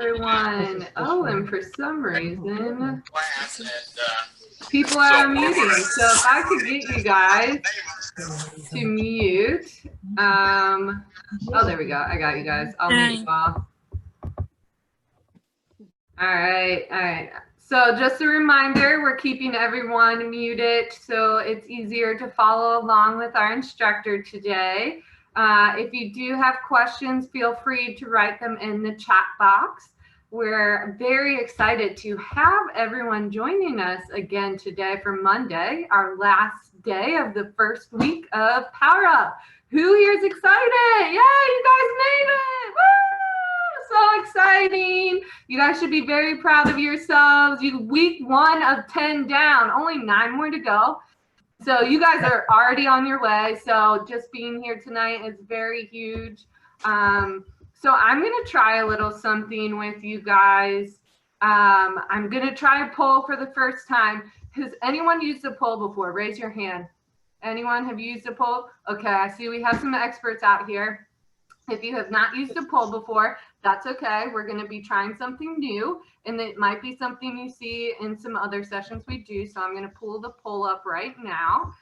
everyone. Oh, and for some reason, people are muting. So if I could get you guys to mute. Oh, there we go. I got you guys. I'll mute you all. All right. So just a reminder, we're keeping everyone muted so it's easier to follow along with our instructor today. If you do have questions, feel free to write them in the chat box. We're very excited to have everyone joining us again today for Monday, our last day of the first week of Power Up. Who here is excited? Yay, you guys made it! Woo! So exciting. You guys should be very proud of yourselves. Week 1 of 10 down, only 9 more to go. So you guys are already on your way. So just being here tonight is very huge. So I'm going to try a little something with you guys. I'm going to try a poll for the first time. Has anyone used a poll before? Raise your hand. Anyone have used a poll? Okay, I see we have some experts out here. If you have not used a poll before, that's okay. We're going to be trying something new, and it might be something you see in some other sessions we do. So I'm going to pull the poll up right now.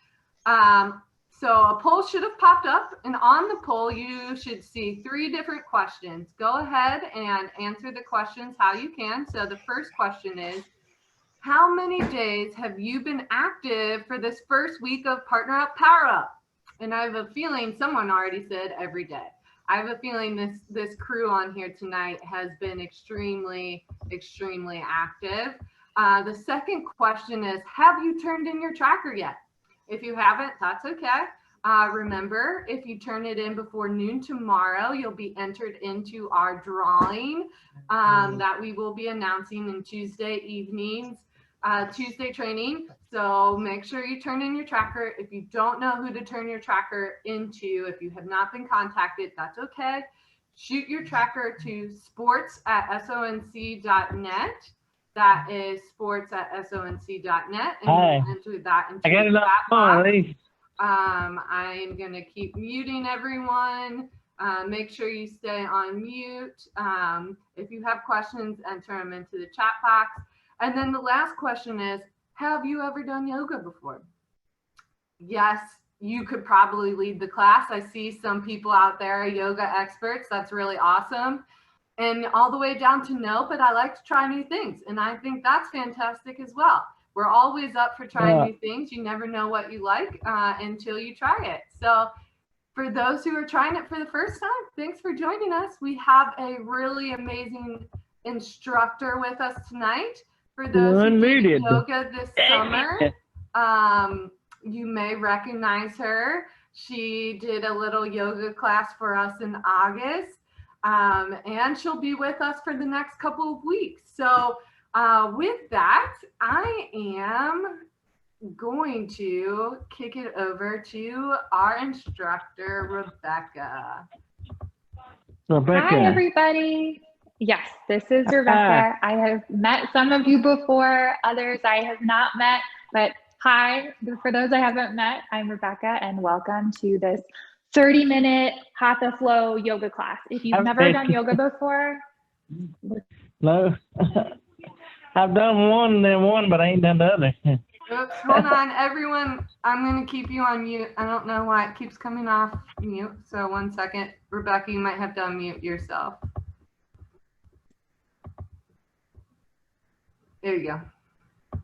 So a poll should have popped up, and on the poll, you should see 3 different questions. Go ahead and answer the questions how you can. So the first question is, how many days have you been active for this first week of Partner Up, Power Up? And I have a feeling someone already said every day. I have a feeling this crew on here tonight has been extremely active. The second question is, have you turned in your tracker yet? If you haven't, that's okay. Remember, if you turn it in before noon tomorrow, you'll be entered into our drawing that we will be announcing in Tuesday evenings, Tuesday training. So make sure you turn in your tracker. If you don't know who to turn your tracker into, if you have not been contacted, that's okay. Shoot your tracker to sports@sonc.net. That is sports@sonc.net, and we'll enter that into the chat box. I'm going to keep muting everyone. Make sure you stay on mute. If you have questions, enter them into the chat box. And then the last question is, have you ever done yoga before? Yes, you could probably lead the class. I see some people out there, yoga experts. That's really awesome. And all the way down to no, but I like to try new things. And I think that's fantastic as well. We're always up for trying new things. You never know what you like until you try it. So for those who are trying it for the first time, thanks for joining us. We have a really amazing instructor with us tonight. For those who did yoga this summer, you may recognize her. She did a little yoga class for us in August. And she'll be with us for the next couple of weeks. So with that, I am going to kick it over to our instructor, Rebecca. Hi, everybody. Yes, this is Rebecca. I have met some of you before, others I have not met, but hi, for those I haven't met, I'm Rebecca, and welcome to this 30-minute Hatha Flow yoga class. If you've never done yoga before. No, I've done one, but I ain't done the other. Oops, hold on, everyone. I'm going to keep you on mute. I don't know why it keeps coming off mute. So 1 second. Rebecca, you might have to unmute yourself. There you go.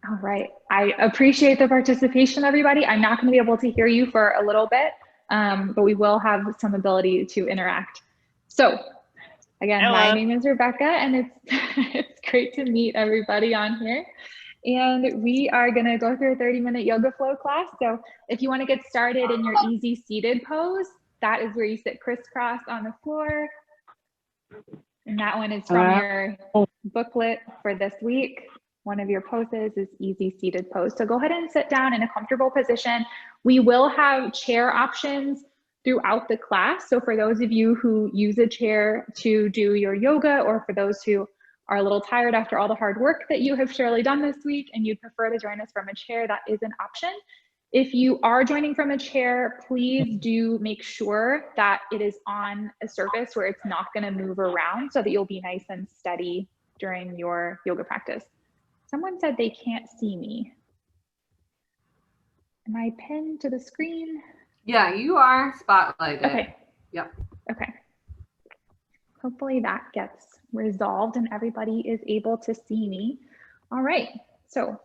All right. I appreciate the participation, everybody. I'm not going to be able to hear you for a little bit, but we will have some ability to interact. So again, hello. My name is Rebecca, and it's great to meet everybody on here. And we are going to go through a 30-minute yoga flow class. So if you want to get started in your easy seated pose, that is where you sit crisscross on the floor. And that one is from your booklet for this week. One of your poses is easy seated pose. So go ahead and sit down in a comfortable position. We will have chair options throughout the class. So for those of you who use a chair to do your yoga, or for those who are a little tired after all the hard work that you have surely done this week and you'd prefer to join us from a chair, that is an option. If you are joining from a chair, please do make sure that it is on a surface where it's not going to move around so that you'll be nice and steady during your yoga practice. Someone said they can't see me. Am I pinned to the screen? Yeah, you are spotlighted. Okay. Yep. Okay. Hopefully that gets resolved and everybody is able to see me. All right. So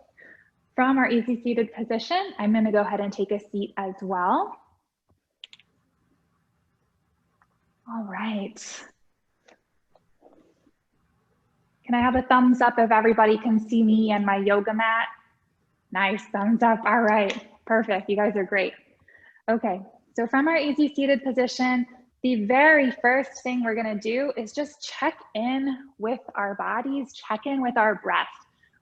from our easy seated position, I'm going to go ahead and take a seat as well. All right. Can I have a thumbs up if everybody can see me and my yoga mat? Nice, thumbs up. All right, perfect. You guys are great. Okay, so from our easy seated position, the very first thing we're gonna do is just check in with our bodies, check in with our breath.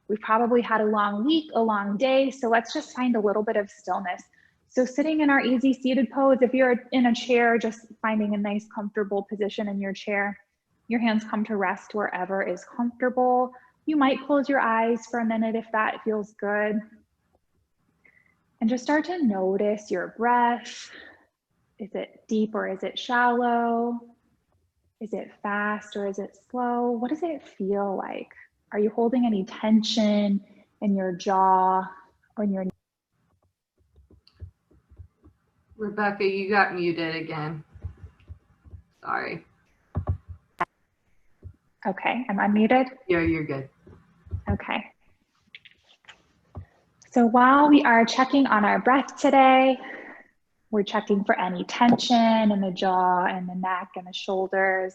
We've probably had a long week, a long day, so let's just find a little bit of stillness. So sitting in our easy seated pose, if you're in a chair, just finding a nice comfortable position in your chair, your hands come to rest wherever is comfortable. You might close your eyes for a minute if that feels good. And just start to notice your breath. Is it deep or is it shallow? Is it fast or is it slow? What does it feel like? Are you holding any tension in your jaw or in your... Rebecca, you got muted again. Sorry. Okay, am I muted? Yeah, you're good. Okay. So while we are checking on our breath today, we're checking for any tension in the jaw and the neck and the shoulders,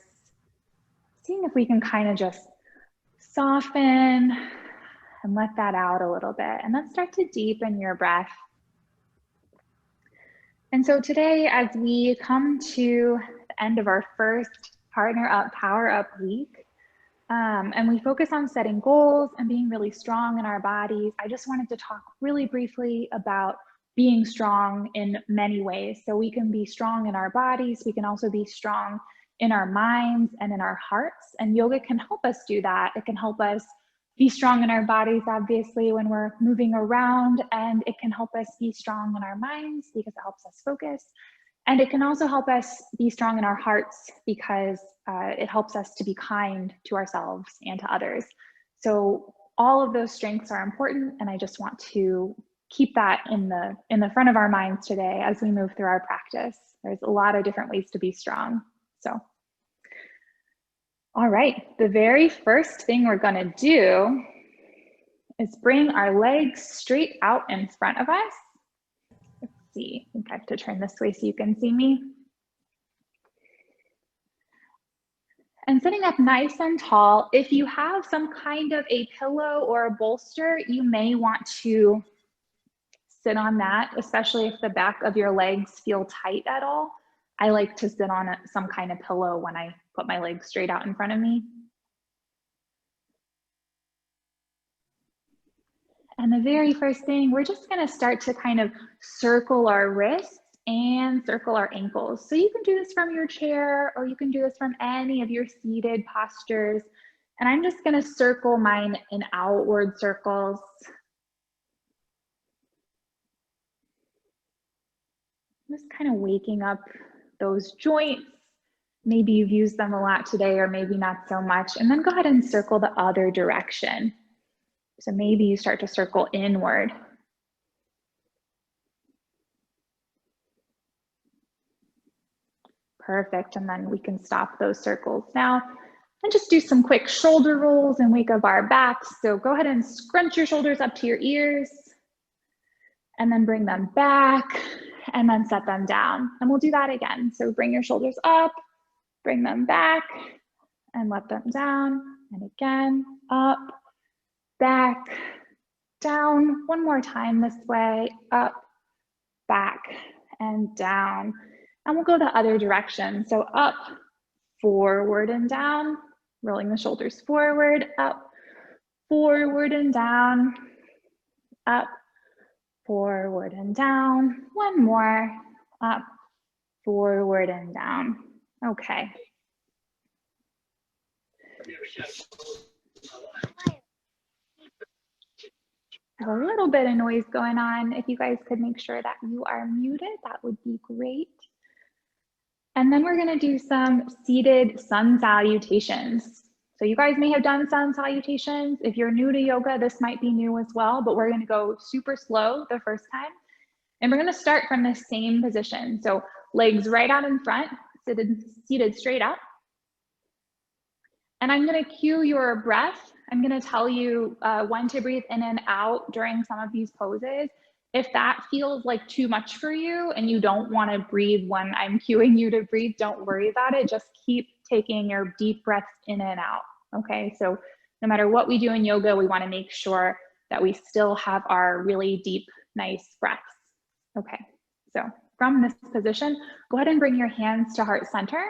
seeing if we can kind of just soften and let that out a little bit. And then start to deepen your breath. And so today, as we come to the end of our first Partner Up, Power Up week, and we focus on setting goals and being really strong in our bodies, I just wanted to talk really briefly about being strong in many ways. So we can be strong in our bodies, we can also be strong in our minds and in our hearts, and yoga can help us do that. It can help us be strong in our bodies, obviously, when we're moving around, and it can help us be strong in our minds because it helps us focus. And it can also help us be strong in our hearts because it helps us to be kind to ourselves and to others. So all of those strengths are important, and I just want to keep that in the front of our minds today as we move through our practice. There's a lot of different ways to be strong. So, all right, the very first thing we're gonna do is bring our legs straight out in front of us. Let's see, I think I have to turn this way so you can see me. And sitting up nice and tall, if you have some kind of a pillow or a bolster, you may want to sit on that, especially if the back of your legs feel tight at all. I like to sit on some kind of pillow when I put my legs straight out in front of me. And the very first thing, we're just gonna start to kind of circle our wrists and circle our ankles. So you can do this from your chair, or you can do this from any of your seated postures. And I'm just gonna circle mine in outward circles. Just kind of waking up those joints. Maybe you've used them a lot today, or maybe not so much. And then go ahead and circle the other direction. So maybe you start to circle inward. Perfect, and then we can stop those circles now and just do some quick shoulder rolls and wake up our backs. So go ahead and scrunch your shoulders up to your ears and then bring them back and then set them down. And we'll do that again. So bring your shoulders up, bring them back and let them down. And again, up, back, down. One more time this way, up, back, and down. And we'll go the other direction. So up, forward and down, rolling the shoulders forward, up, forward and down, up, forward and down. One more, up, forward and down. Okay. have a little bit of noise going on. If you guys could make sure that you are muted, that would be great. And then we're gonna do some seated sun salutations. So you guys may have done sun salutations. If you're new to yoga, this might be new as well, but we're gonna go super slow the first time. And we're gonna start from the same position. So legs right out in front, seated straight up. And I'm gonna cue your breath. I'm gonna tell you when to breathe in and out during some of these poses. If that feels like too much for you and you don't wanna breathe when I'm cueing you to breathe, don't worry about it. Just keep taking your deep breaths in and out, okay? So no matter what we do in yoga, we wanna make sure that we still have our really deep, nice breaths. Okay, so from this position, go ahead and bring your hands to heart center.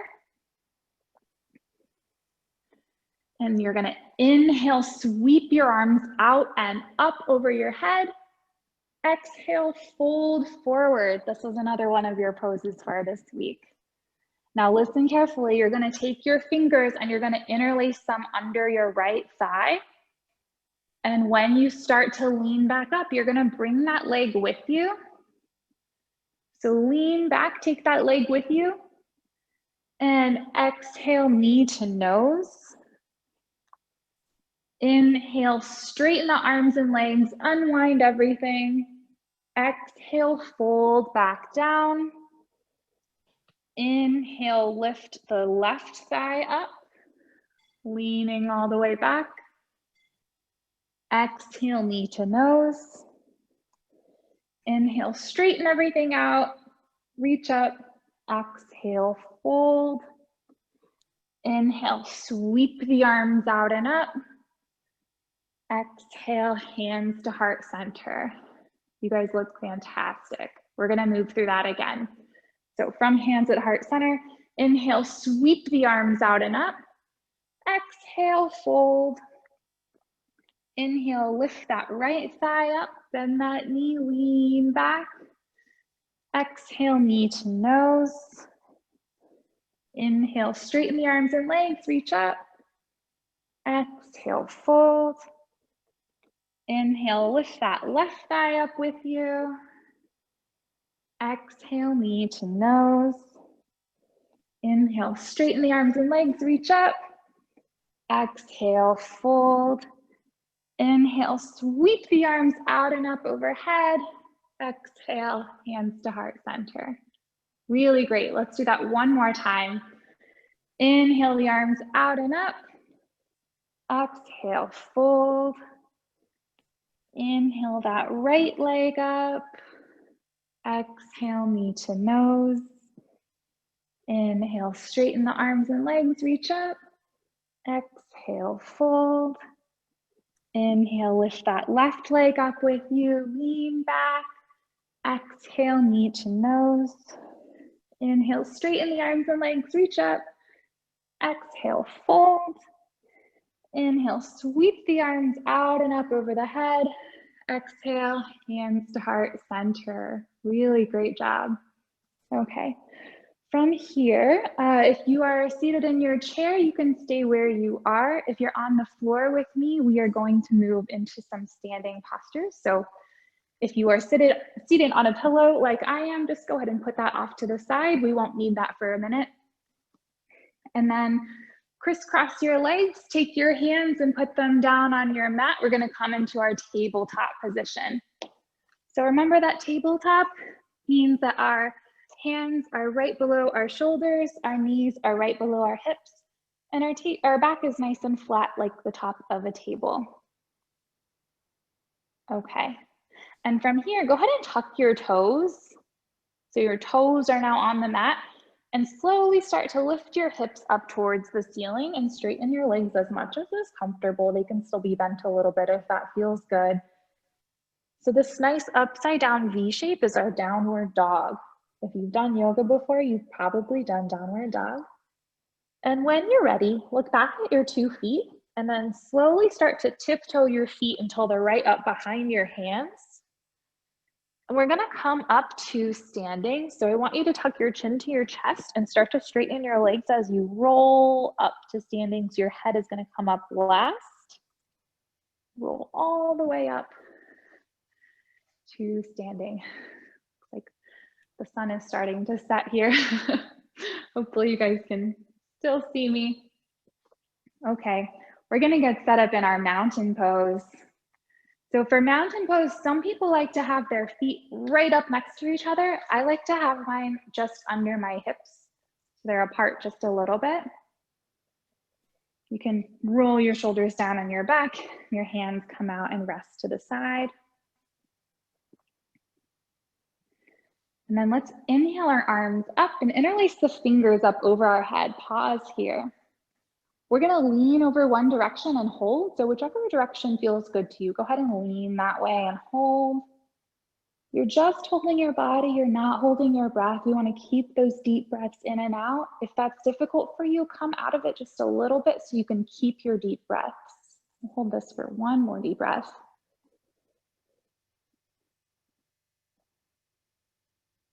And you're gonna inhale, sweep your arms out and up over your head. Exhale, fold forward. This is another one of your poses for this week. Now listen carefully. You're gonna take your fingers and you're gonna interlace them under your right thigh. And when you start to lean back up, you're gonna bring that leg with you. So lean back, take that leg with you. And exhale, knee to nose. Inhale, straighten the arms and legs, unwind everything. Exhale, fold back down. Inhale, lift the left thigh up, leaning all the way back. Exhale, knee to nose. Inhale, straighten everything out, reach up. Exhale, fold. Inhale, sweep the arms out and up. Exhale, hands to heart center. You guys look fantastic. We're gonna move through that again. So from hands at heart center, inhale, sweep the arms out and up. Exhale, fold. Inhale, lift that right thigh up, bend that knee, lean back. Exhale, knee to nose. Inhale, straighten the arms and legs, reach up. Exhale, fold. Inhale, lift that left thigh up with you. Exhale, knee to nose. Inhale, straighten the arms and legs, reach up. Exhale, fold. Inhale, sweep the arms out and up overhead. Exhale, hands to heart center. Really great. Let's do that one more time. Inhale the arms out and up. Exhale, fold. Inhale that right leg up. Exhale, knee to nose. Inhale, straighten the arms and legs, reach up. Exhale, fold. Inhale, lift that left leg up with you, lean back. Exhale, knee to nose. Inhale, straighten the arms and legs, reach up. Exhale, fold. Inhale, sweep the arms out and up over the head. Exhale, hands to heart center. Really great job. Okay, from here, if you are seated in your chair, you can stay where you are. If you're on the floor with me, we are going to move into some standing postures. So if you are seated on a pillow like I am, just go ahead and put that off to the side. We won't need that for a minute. And then crisscross your legs, take your hands and put them down on your mat. We're gonna come into our tabletop position. So remember that tabletop means that our hands are right below our shoulders, our knees are right below our hips, and our back is nice and flat like the top of a table. Okay, and from here, go ahead and tuck your toes. So your toes are now on the mat, and slowly start to lift your hips up towards the ceiling and straighten your legs as much as is comfortable. They can still be bent a little bit if that feels good. So this nice upside down V shape is our downward dog. If you've done yoga before, you've probably done downward dog. And when you're ready, look back at your 2 feet and then slowly start to tiptoe your feet until they're right up behind your hands. And we're gonna come up to standing. So I want you to tuck your chin to your chest and start to straighten your legs as you roll up to standing. So your head is gonna come up last. Roll all the way up to standing. Like the sun is starting to set here. Hopefully you guys can still see me. Okay, we're gonna get set up in our mountain pose. So for mountain pose, some people like to have their feet right up next to each other. I like to have mine just under my hips. So they're apart just a little bit. You can roll your shoulders down on your back. Your hands come out and rest to the side. And then let's inhale our arms up and interlace the fingers up over our head. Pause here. We're gonna lean over one direction and hold. So whichever direction feels good to you, go ahead and lean that way and hold. You're just holding your body, you're not holding your breath. We wanna keep those deep breaths in and out. If that's difficult for you, come out of it just a little bit so you can keep your deep breaths. We'll hold this for one more deep breath.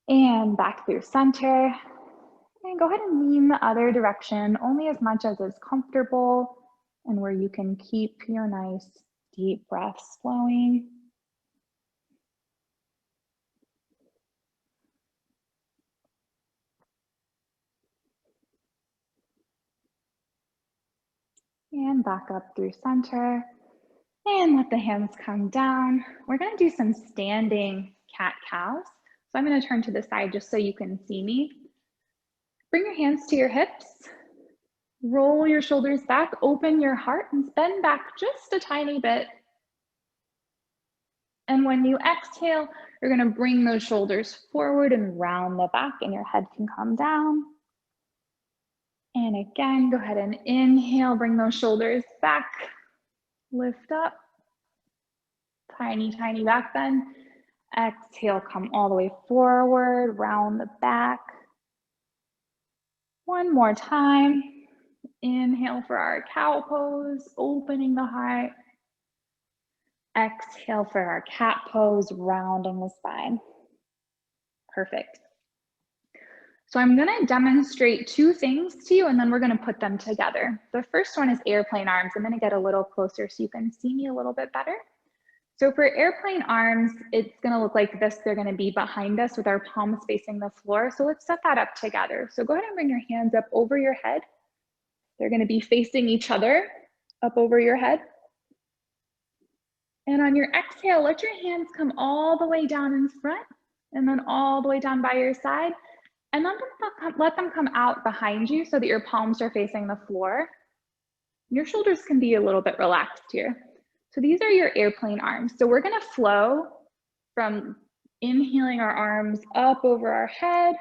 And back through center. And go ahead and lean the other direction, only as much as is comfortable and where you can keep your nice deep breaths flowing. And back up through center. And let the hands come down. We're gonna do some standing cat-cows. So I'm gonna turn to the side just so you can see me. Bring your hands to your hips. Roll your shoulders back, open your heart and bend back just a tiny bit. And when you exhale, you're gonna bring those shoulders forward and round the back and your head can come down. And again, go ahead and inhale, bring those shoulders back, lift up. Tiny, tiny back bend. Exhale, come all the way forward, round the back. One more time. Inhale for our cow pose, opening the heart. Exhale for our cat pose, rounding the spine. Perfect. So I'm gonna demonstrate two things to you and then we're gonna put them together. The first one is airplane arms. I'm gonna get a little closer so you can see me a little bit better. So for airplane arms, it's gonna look like this. They're gonna be behind us with our palms facing the floor. So let's set that up together. So go ahead and bring your hands up over your head. They're gonna be facing each other up over your head. And on your exhale, let your hands come all the way down in front and then all the way down by your side. And let them come out behind you so that your palms are facing the floor. Your shoulders can be a little bit relaxed here. So these are your airplane arms. So we're gonna flow from inhaling our arms up over our head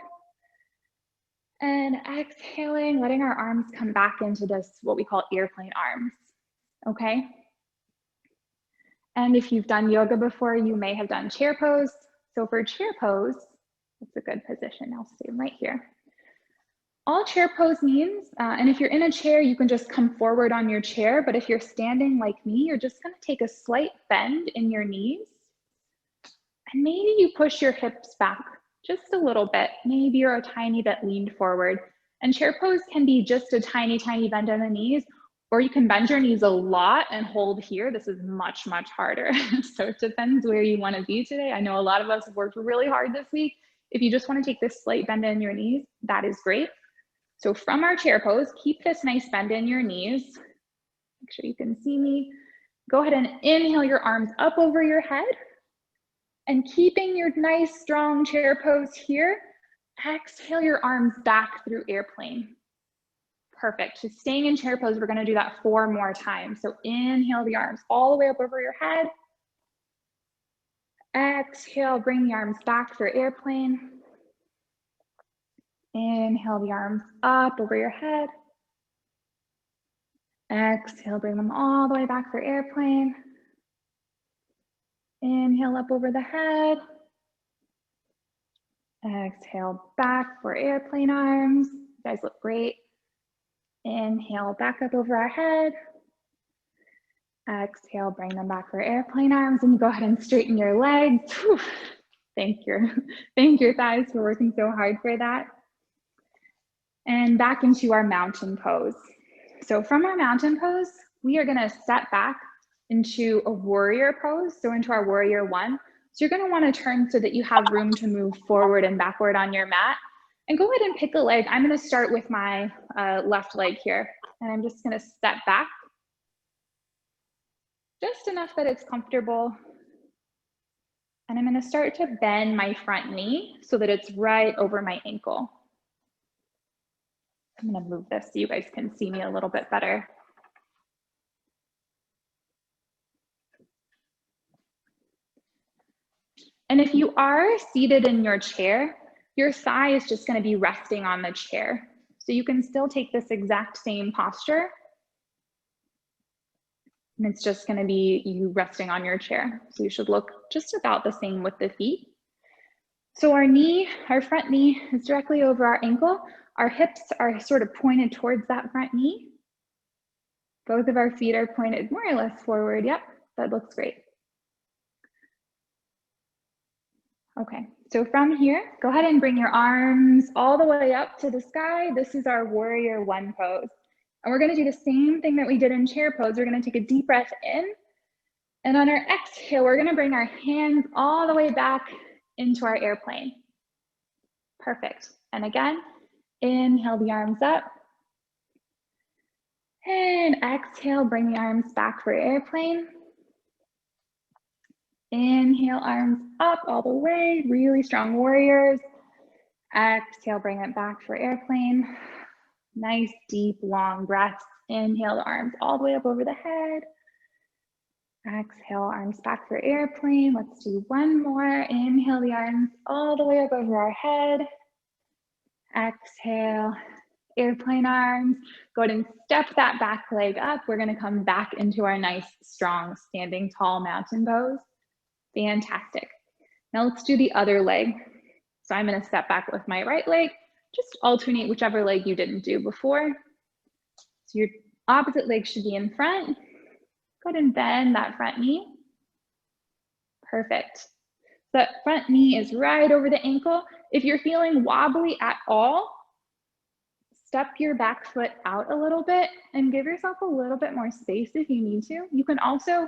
and exhaling, letting our arms come back into this, what we call airplane arms, okay? And if you've done yoga before, you may have done chair pose. So for chair pose, it's a good position. I'll stay right here. All chair pose means, and if you're in a chair, you can just come forward on your chair, but if you're standing like me, you're just gonna take a slight bend in your knees, and maybe you push your hips back just a little bit. Maybe you're a tiny bit leaned forward. And chair pose can be just a tiny, tiny bend in the knees, or you can bend your knees a lot and hold here. This is much, much harder. So it depends where you wanna be today. I know a lot of us have worked really hard this week. If you just wanna take this slight bend in your knees, that is great. So from our chair pose, keep this nice bend in your knees. Make sure you can see me. Go ahead and inhale your arms up over your head. And keeping your nice strong chair pose here, exhale your arms back through airplane. Perfect. So staying in chair pose, we're gonna do that 4 more times. So inhale the arms all the way up over your head. Exhale, bring the arms back for airplane. Inhale the arms up over your head. Exhale, bring them all the way back for airplane. Inhale up over the head. Exhale back for airplane arms. You guys look great. Inhale back up over our head. Exhale, bring them back for airplane arms, and you go ahead and straighten your legs. Whew. Thank your thighs for working so hard for that. And back into our mountain pose. So from our mountain pose, we are gonna step back into a warrior pose, so into our warrior 1. So you're going to want to turn so that you have room to move forward and backward on your mat. And go ahead and pick a leg. I'm going to start with my left leg here. And I'm just going to step back just enough that it's comfortable. And I'm going to start to bend my front knee so that it's right over my ankle. I'm going to move this so you guys can see me a little bit better. And if you are seated in your chair, your thigh is just going to be resting on the chair. So you can still take this exact same posture. And it's just going to be you resting on your chair. So you should look just about the same with the feet. So our front knee is directly over our ankle. Our hips are sort of pointed towards that front knee. Both of our feet are pointed more or less forward. Yep, that looks great. Okay, so from here, go ahead and bring your arms all the way up to the sky. This is our warrior one pose. And we're gonna do the same thing that we did in chair pose. We're gonna take a deep breath in. And on our exhale, we're gonna bring our hands all the way back into our airplane. Perfect. And again, inhale the arms up. And exhale, bring the arms back for airplane. Inhale, arms up all the way, really strong warriors. Exhale, bring it back for airplane. Nice, deep, long breaths. Inhale, the arms all the way up over the head. Exhale, arms back for airplane. Let's do one more. Inhale, the arms all the way up over our head. Exhale, airplane arms. Go ahead and step that back leg up. We're gonna come back into our nice, strong, standing tall mountain pose. Fantastic. Now let's do the other leg. So I'm gonna step back with my right leg, just alternate whichever leg you didn't do before. So your opposite leg should be in front. Go ahead and bend that front knee. Perfect. So that front knee is right over the ankle. If you're feeling wobbly at all, step your back foot out a little bit and give yourself a little bit more space if you need to. You can also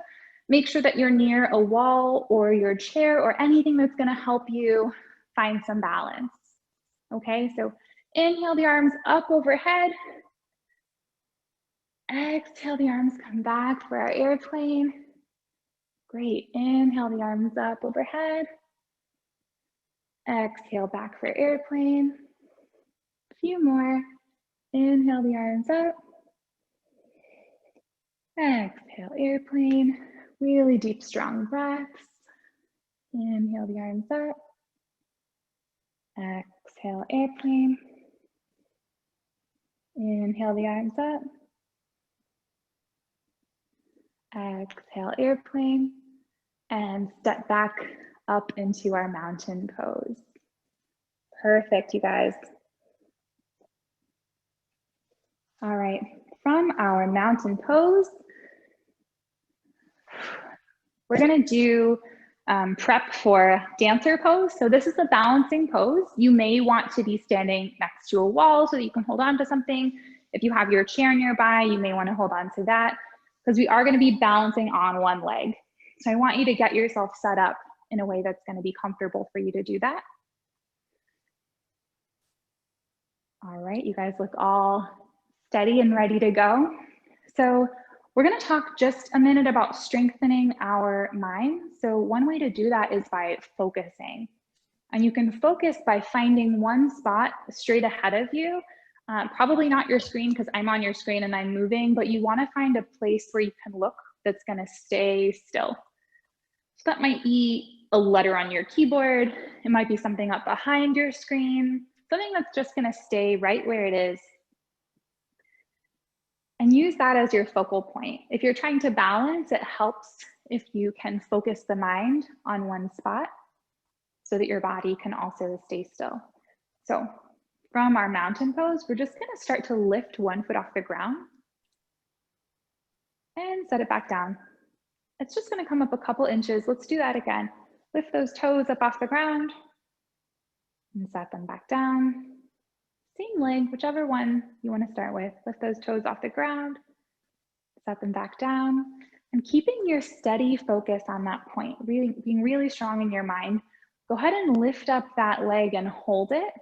make sure that you're near a wall or your chair or anything that's gonna help you find some balance. Okay, so inhale the arms up overhead. Exhale the arms come back for our airplane. Great, inhale the arms up overhead. Exhale back for airplane. A few more. Inhale the arms up. Exhale, airplane. Really deep, strong breaths. Inhale the arms up. Exhale, airplane. Inhale the arms up. Exhale, airplane. And step back up into our mountain pose. Perfect, you guys. All right, from our mountain pose, we're gonna do prep for dancer pose. So this is a balancing pose. You may want to be standing next to a wall so that you can hold on to something. If you have your chair nearby, you may wanna hold on to that because we are gonna be balancing on one leg. So I want you to get yourself set up in a way that's gonna be comfortable for you to do that. All right, you guys look all steady and ready to go. So we're gonna talk just a minute about strengthening our mind. So one way to do that is by focusing. And you can focus by finding one spot straight ahead of you. Probably not your screen because I'm on your screen and I'm moving, but you wanna find a place where you can look that's gonna stay still. So that might be a letter on your keyboard. It might be something up behind your screen, something that's just gonna stay right where it is. And use that as your focal point. If you're trying to balance, it helps if you can focus the mind on one spot so that your body can also stay still. So from our mountain pose, we're just gonna start to lift one foot off the ground and set it back down. It's just gonna come up a couple inches. Let's do that again. Lift those toes up off the ground and set them back down. Same leg, whichever one you wanna start with. Lift those toes off the ground, set them back down. And keeping your steady focus on that point, really being really strong in your mind, go ahead and lift up that leg and hold it.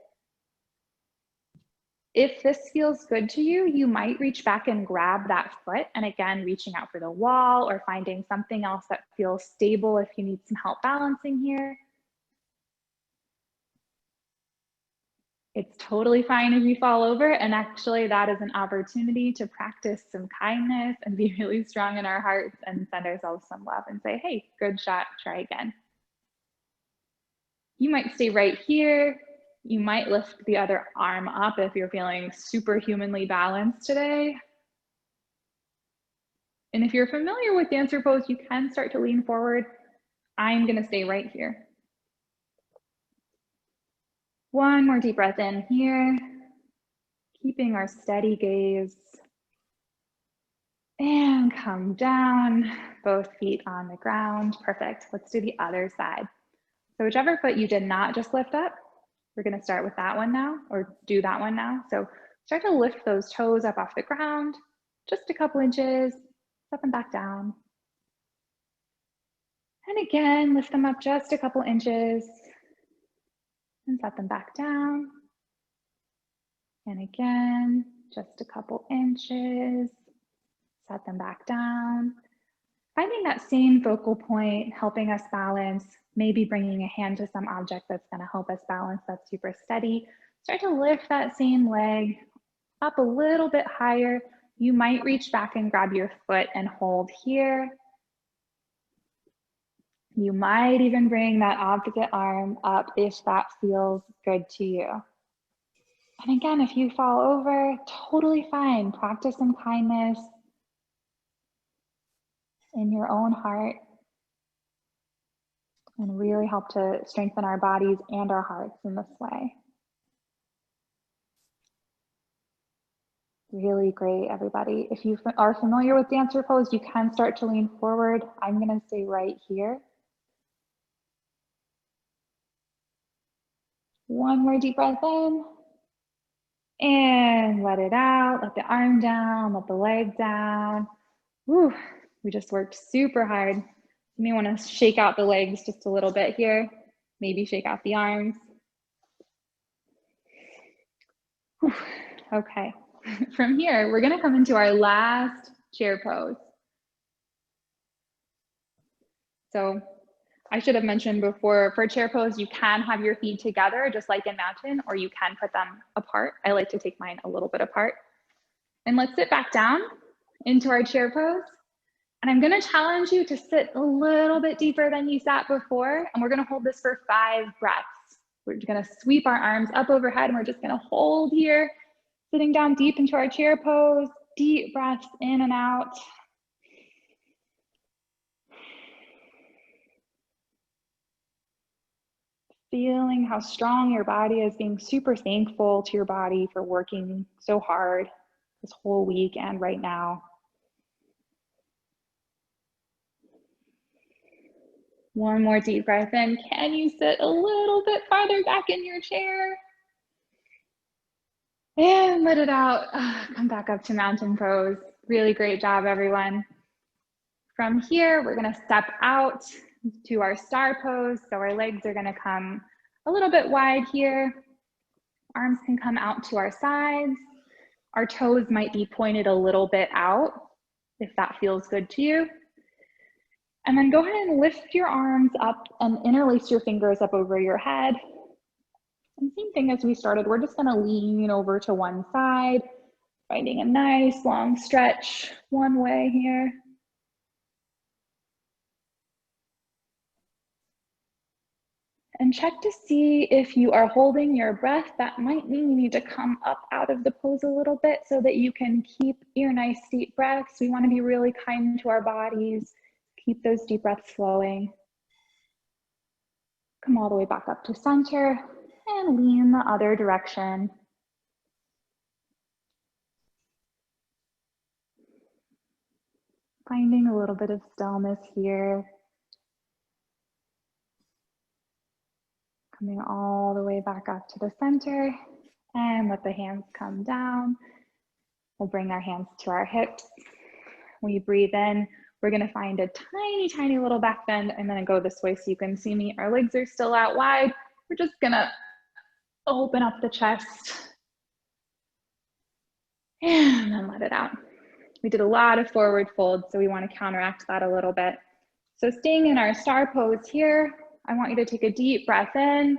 If this feels good to you, you might reach back and grab that foot. And again, reaching out for the wall or finding something else that feels stable if you need some help balancing here. It's totally fine if you fall over. And actually that is an opportunity to practice some kindness and be really strong in our hearts and send ourselves some love and say, hey, good shot, try again. You might stay right here. You might lift the other arm up if you're feeling superhumanly balanced today. And if you're familiar with dancer pose, you can start to lean forward. I'm gonna stay right here. One more deep breath in here, keeping our steady gaze. And come down, both feet on the ground. Perfect. Let's do the other side. So whichever foot you did not just lift up, we're gonna start with that one now, or do that one now. So start to lift those toes up off the ground, just a couple inches, up and back down. And again, lift them up just a couple inches and set them back down. And again, just a couple inches, set them back down. Finding that same focal point, helping us balance, maybe bringing a hand to some object that's going to help us balance that's super steady. Start to lift that same leg up a little bit higher. You might reach back and grab your foot and hold here. You might even bring that opposite arm up if that feels good to you. And again, if you fall over, totally fine. Practice some kindness in your own heart and really help to strengthen our bodies and our hearts in this way. Really great, everybody. If you are familiar with dancer pose, you can start to lean forward. I'm gonna stay right here. One more deep breath in. And let it out, let the arm down, let the leg down. Whew, we just worked super hard. You may wanna shake out the legs just a little bit here. Maybe shake out the arms. Whew, okay, from here, we're gonna come into our last chair pose. So I should have mentioned before, for chair pose, you can have your feet together, just like in mountain, or you can put them apart. I like to take mine a little bit apart. And let's sit back down into our chair pose. And I'm gonna challenge you to sit a little bit deeper than you sat before. And we're gonna hold this for 5 breaths. We're gonna sweep our arms up overhead and we're just gonna hold here, sitting down deep into our chair pose, deep breaths in and out. Feeling how strong your body is, being super thankful to your body for working so hard this whole week and right now. One more deep breath in. Can you sit a little bit farther back in your chair? And let it out. Come back up to mountain pose. Really great job, everyone. From here, we're gonna step out to our star pose. So our legs are gonna come a little bit wide here. Arms can come out to our sides. Our toes might be pointed a little bit out if that feels good to you. And then go ahead and lift your arms up and interlace your fingers up over your head. And same thing as we started, we're just gonna lean over to one side, finding a nice long stretch one way here. And check to see if you are holding your breath. That might mean you need to come up out of the pose a little bit so that you can keep your nice deep breaths. We want to be really kind to our bodies. Keep those deep breaths flowing. Come all the way back up to center and lean the other direction. Finding a little bit of stillness here. Coming all the way back up to the center and let the hands come down. We'll bring our hands to our hips. When you breathe in, We're gonna find a tiny, tiny little back bend. I'm gonna go this way so you can see me. Our legs are still out wide. We're just gonna open up the chest and then let it out. We did a lot of forward fold, so we want to counteract that a little bit. So staying in our star pose here, I want you to take a deep breath in,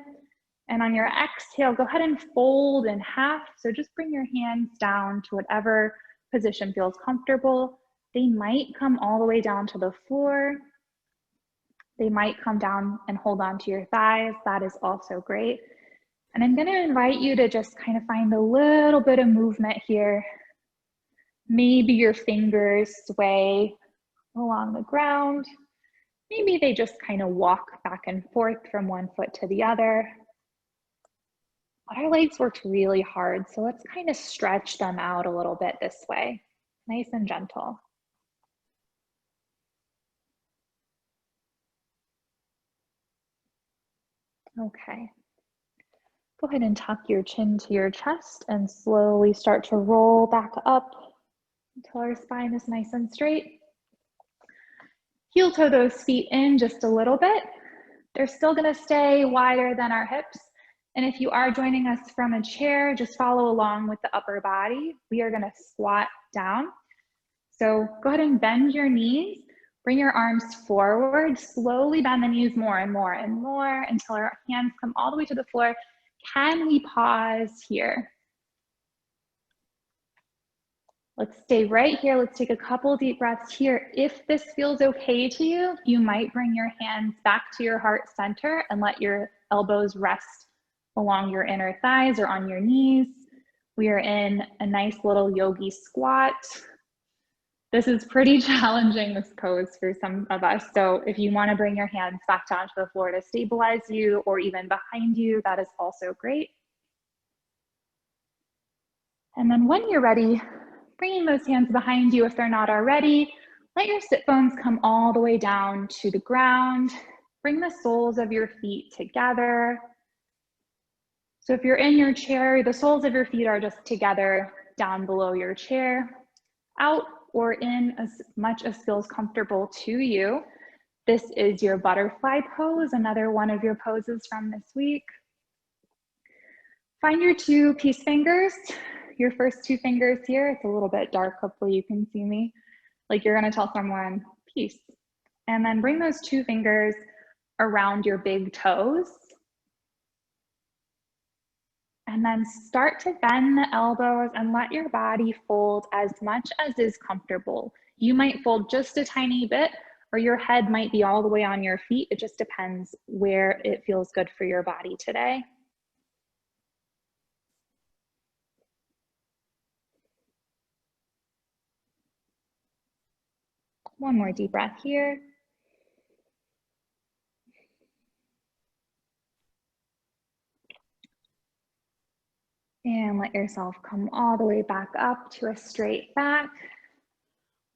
and on your exhale, go ahead and fold in half. So just bring your hands down to whatever position feels comfortable. They might come all the way down to the floor. They might come down and hold on to your thighs. That is also great. And I'm going to invite you to just kind of find a little bit of movement here. Maybe your fingers sway along the ground. Maybe they just kind of walk back and forth from one foot to the other. But our legs worked really hard, so let's kind of stretch them out a little bit this way. Nice and gentle. Okay. Go ahead and tuck your chin to your chest and slowly start to roll back up until our spine is nice and straight. Heel toe those feet in just a little bit. They're still gonna stay wider than our hips. And if you are joining us from a chair, just follow along with the upper body. We are gonna squat down. So go ahead and bend your knees, bring your arms forward, slowly bend the knees more and more and more until our hands come all the way to the floor. Can we pause here? Let's stay right here. Let's take a couple deep breaths here. If this feels okay to you, you might bring your hands back to your heart center and let your elbows rest along your inner thighs or on your knees. We are in a nice little yogi squat. This is pretty challenging, this pose, for some of us. So if you want to bring your hands back down to the floor to stabilize you or even behind you, that is also great. And then when you're ready, bringing those hands behind you if they're not already, let your sit bones come all the way down to the ground. Bring the soles of your feet together. So if you're in your chair, the soles of your feet are just together down below your chair, out or in as much as feels comfortable to you. This is your butterfly pose, another one of your poses from this week. Find your two peace fingers, your first two fingers here. It's a little bit dark, hopefully you can see me. Like you're gonna tell someone, peace. And then bring those two fingers around your big toes. And then start to bend the elbows and let your body fold as much as is comfortable. You might fold just a tiny bit, or your head might be all the way on your feet. It just depends where it feels good for your body today. One more deep breath here. And let yourself come all the way back up to a straight back.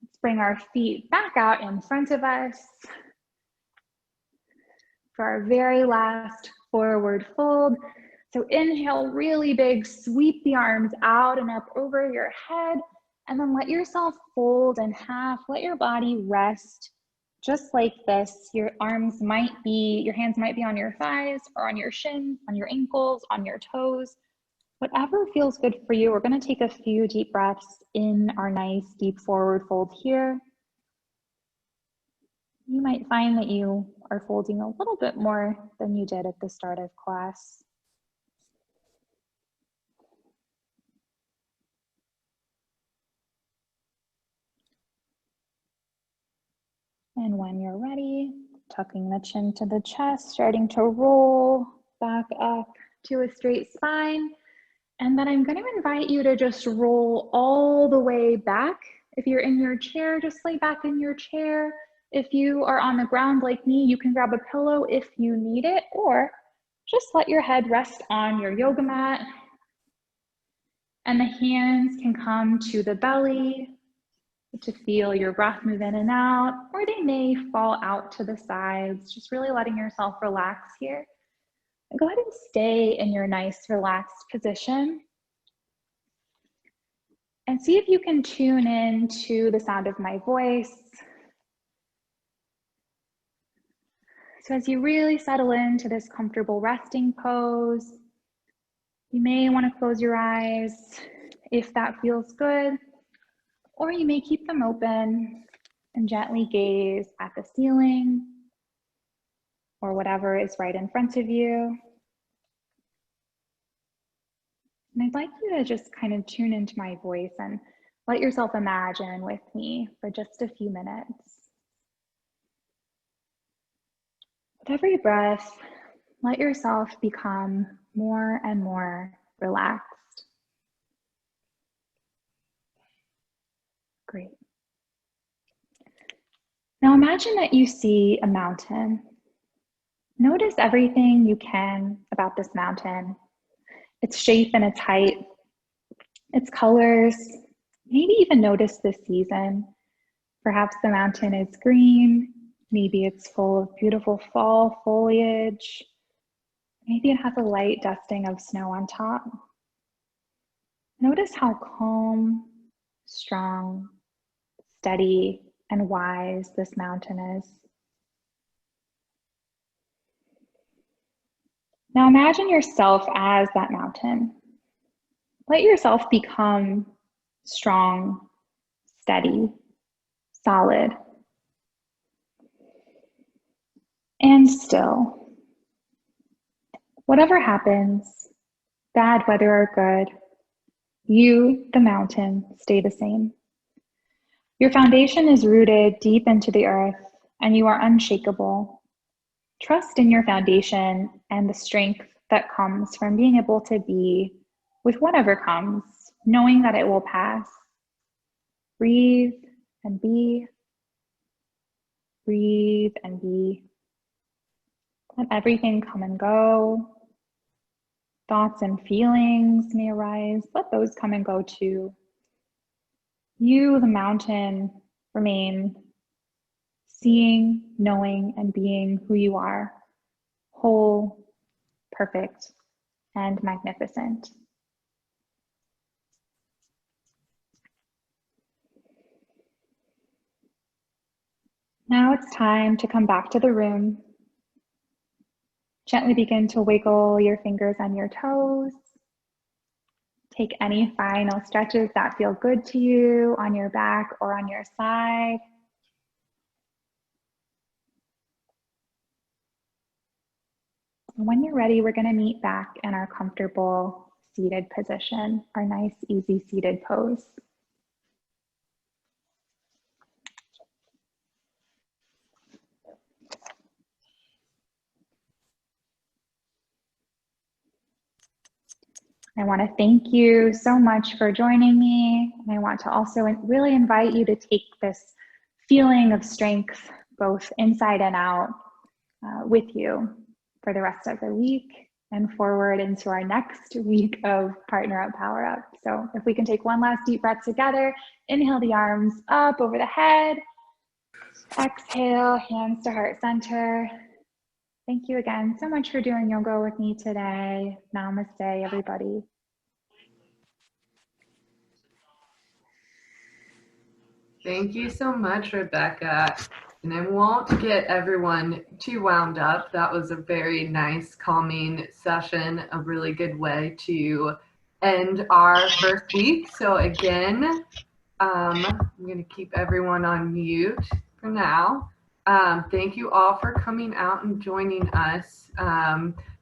Let's bring our feet back out in front of us for our very last forward fold. So inhale really big, sweep the arms out and up over your head, and then let yourself fold in half. Let your body rest just like this. Your hands might be on your thighs or on your shins, on your ankles, on your toes. Whatever feels good for you. We're going to take a few deep breaths in our nice deep forward fold here. You might find that you are folding a little bit more than you did at the start of class. And when you're ready, tucking the chin to the chest, starting to roll back up to a straight spine. And then I'm going to invite you to just roll all the way back. If you're in your chair, just lay back in your chair. If you are on the ground like me, you can grab a pillow if you need it, or just let your head rest on your yoga mat. And the hands can come to the belly to feel your breath move in and out, or they may fall out to the sides, just really letting yourself relax here. Go ahead and stay in your nice relaxed position and see if you can tune in to the sound of my voice. So as you really settle into this comfortable resting pose, you may want to close your eyes if that feels good, or you may keep them open and gently gaze at the ceiling or whatever is right in front of you. And I'd like you to just kind of tune into my voice and let yourself imagine with me for just a few minutes. With every breath, let yourself become more and more relaxed. Great. Now imagine that you see a mountain. Notice everything you can about this mountain, its shape and its height, its colors. Maybe even notice the season. Perhaps the mountain is green. Maybe it's full of beautiful fall foliage. Maybe it has a light dusting of snow on top. Notice how calm, strong, steady, and wise this mountain is. Now imagine yourself as that mountain. Let yourself become strong, steady, solid, and still. Whatever happens, bad weather or good, you, the mountain, stay the same. Your foundation is rooted deep into the earth, and you are unshakable. Trust in your foundation and the strength that comes from being able to be with whatever comes, knowing that it will pass. Breathe and be. Breathe and be. Let everything come and go. Thoughts and feelings may arise. Let those come and go too. You, the mountain, remain seeing, knowing, and being who you are, whole, perfect, and magnificent. Now it's time to come back to the room. Gently begin to wiggle your fingers and your toes. Take any final stretches that feel good to you on your back or on your side. And when you're ready, we're going to meet back in our comfortable seated position, our nice, easy seated pose. I want to thank you so much for joining me. And I want to also really invite you to take this feeling of strength, both inside and out, with you for the rest of the week and forward into our next week of Partner Up, Power Up. So if we can take one last deep breath together, inhale the arms up over the head, exhale, hands to heart center. Thank you again so much for doing yoga with me today. Namaste, everybody. Thank you so much, Rebecca. And I won't get everyone too wound up. That was a very nice, calming session, a really good way to end our first week. So again, I'm going to keep everyone on mute for now. Thank you all for coming out and joining us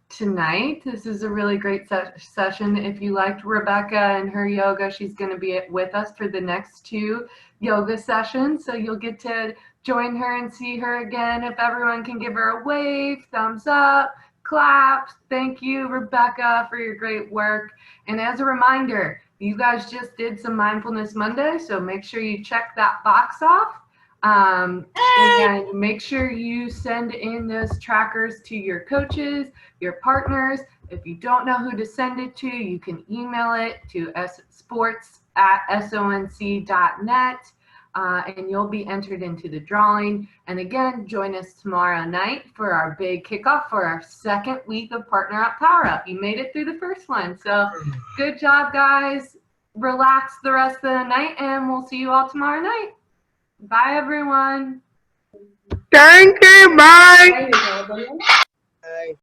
tonight. This is a really great session. If you liked Rebecca and her yoga, she's going to be with us for the next 2 yoga sessions. So you'll get to join her and see her again. If everyone can give her a wave, thumbs up, claps. Thank you, Rebecca, for your great work. And as a reminder, you guys just did some Mindfulness Monday, so make sure you check that box off. And make sure you send in those trackers to your coaches, your partners. If you don't know who to send it to, you can email it to sports@sonc.net, and you'll be entered into the drawing. And again, join us tomorrow night for our big kickoff for our second week of Partner Up, Power Up. You made it through the first one, so good job, guys. Relax the rest of the night, and we'll see you all tomorrow night. Bye, everyone. Thank you. Bye.